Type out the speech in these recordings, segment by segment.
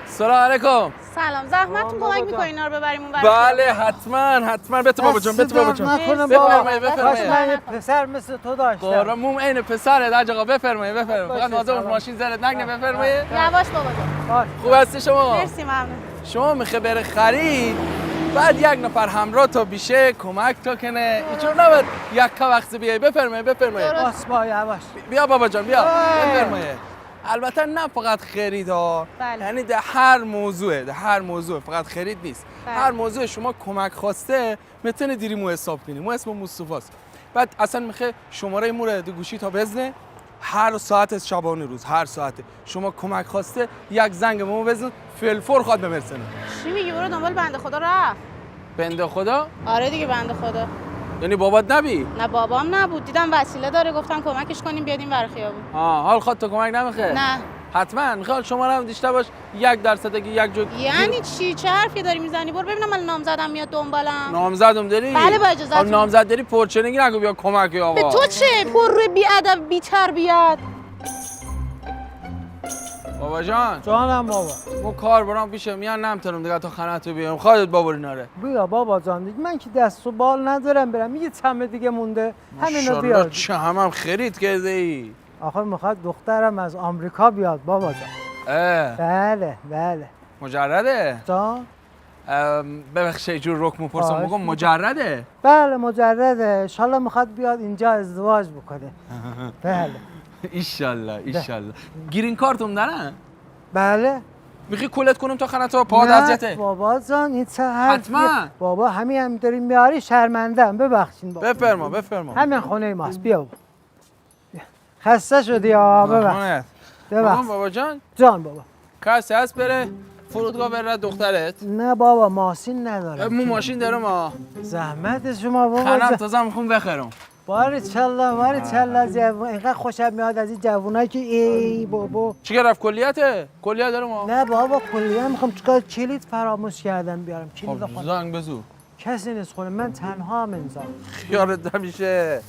سلام علیکم. سلام، زحمتتون کمک می‌کنین اینا رو ببریم اون ور؟ بله حتما بده بابا جان، بده بابا جان. بفرمایید. پسر مثل تو داشتم. قرارمون عین پسره حاج آقا، بفرمایید. فقط نازم ماشین زرت نگنه، بفرمایید. یواش بابا جان. خوب هستی شما؟ مرسی ممنون. شما میخوای بره خرید بعد یک نفر همراه تا بیشه کمک تا کنه اینجور نباید یک وقت بیای. بفرمایید باس با یواش. بیا بابا جان بیا. بفرمایید. البته نه فقط خرید ها، بله. یعنی در هر موضوع فقط خرید نیست. بله. هر موضوع شما کمک خواسته میتونه دیری مو حساب کنی. مو اسم مصطفی است. بعد اصلا میخوای شماره مورد گوشی تا بزنه، هر ساعت از شبانه روز هر ساعت شما کمک خواسته یک زنگ مو بزن فلفور خواد بمرسنه. چی میگی؟ برو دنبال بنده خدا رفت. بنده خدا؟ آره دیگه بنده خدا. یعنی بابات نبی؟ نه بابام نبود، دیدم وسیله داره گفتم کمکش کنیم بیادیم ور خیابون. حال خواهد تو کمک نمیخواد؟ نه. حتما میخواد شما هم دیشته باش 1% اگه یک جو. یعنی چی؟ چه حرفی داری میزنی؟ برو ببینم من نامزدم میاد دنبالم. نامزدم داری؟ بله با اجازهتون. نامزد داری پرچنگی نگو بیا کمک آقا. به تو چه؟ پر بی ادب بی تربیت. بابا جان. جانم بابا. مو کار برام پیشه میان نمیتونم دیگه تا خناتو بیام. خودت بابا ناره. بیا بابا جان دیگه من که دست و بال ندارم برم. یه چمه دیگه مونده. همینا ماشاءالله بیار. چه هم خرید کرده ای. آخه میخواد دخترم از آمریکا بیاد بابا جان. بله. مجرده؟ جان؟ ببخشید جور رک میپرسم بگم مجرده؟ بله مجرده. انشالله میخواد بیاد اینجا ازدواج بکنه. بله. ایشالله. گرین کارتون دارن؟ بله. میخوای کولت کنم تا خناتو پا اذیته؟ بابا جان این چه حرفیه؟ حتما. بابا هم داری میاری شرمندم ببخشین بابا. بفرما. همین خونه ماست بیا. خسته شدی ها ببخش. بابا جان. جان بابا. کسی هست بره فرودگاه بره دخترت؟ نه بابا ماشین ندارم. مو ماشین دارم ها. زحمت شما بابا. خنم تازه میخوام بخرم. باری چلا جوون اینقدر خوشم میاد از این جوونایی که ای بابا. چی رفت کلیته؟ کلیه دارم ها. نه بابا کلیه میخوام چیکار کلید فراموش کردم بیارم. کلید خب زنگ بزو. کسی نیست خونه من تنها ام اینجا. خیالت نمیشه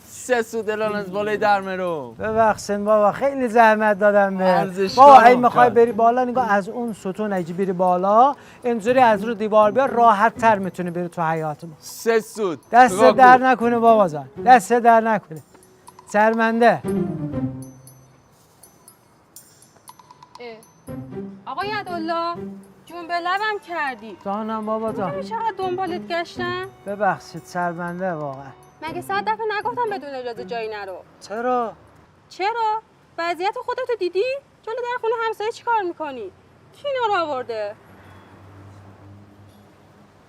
3 سود الان از بالای در مرو. ببخشید بابا خیلی زحمت دادم به بابا اگه میخوای بری بالا نگاه از اون ستون اگه بری بالا اینجوری از رو دیوار بیا راحت تر میتونی بری تو حیاط ما. 3 سود دست در نکنه بابا جان دست در نکنه شرمنده. آقای عدالله جون به لبم کردی. جانم بابا جان. چقدر دنبالت گشتم. ببخشید شرمنده واقعا. مگه 100 دفعه نگفتم بدون اجازه جایی نرو. چرا؟ وضعیت خودتو دیدی؟ جلو در خونه همسایه چیکار میکنی؟ کی اینا رو آورده؟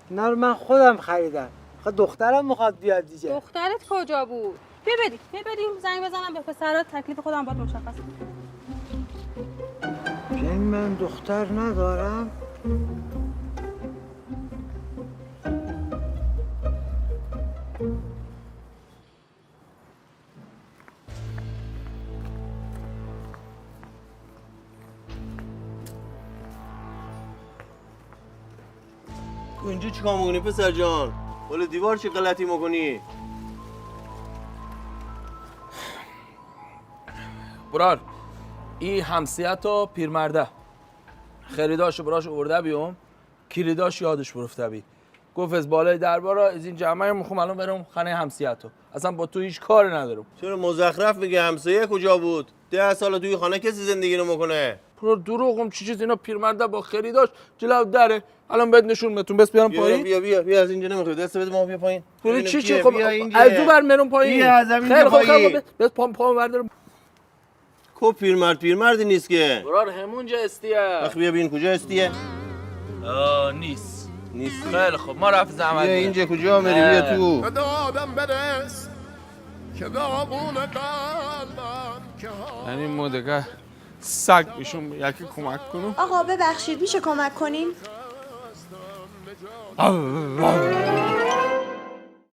اینا رو من خودم خریدم. دخترم میخواد بیاد دیگه. دخترت کجا بود؟ ببریم زنگ بزنم به پسرات تکلیف خودم باید مشخص کنم. یعنی من دختر ندارم؟ اینجا چیکار می‌کنی پسر جان؟ بالا دیوار چه غلطی می‌کنی؟ برار این همسیت و پیرمرده خریداشو براش آورده بیام کلیداش یادش برفته بی گفت از بالای دربارا از این جمعه میخوام الان برم خانه همسیتو اصلا با تو هیچ کاری ندارم. چرا مزخرف میگه؟ همسایه کجا بود؟ 10 سال توی خانه کسی زندگی رو میکنه؟ برار دروغم چی چیز اینا پیرمرده با خریداش جلو دره الان بهت نشون بدم بس بیارم پایین. بیا از اینجا نمیخواد دست بده ما بیا پایین. ببین چی خب از دو بر میرم پایین. بیا از اینجا پایین. بس پام بردارم. کو پیرمردی نیست که. برار همونجا استیه. وقت بیا ببین کجا استیه؟ نیست. خیلی خب ما رفت زحمت. بیا اینجا کجا میری بیا تو. دادم برس که داغون قلبم که یعنی مدگه سگ میشون یکی کمک کنم. آقا ببخشید میشه کمک کنین؟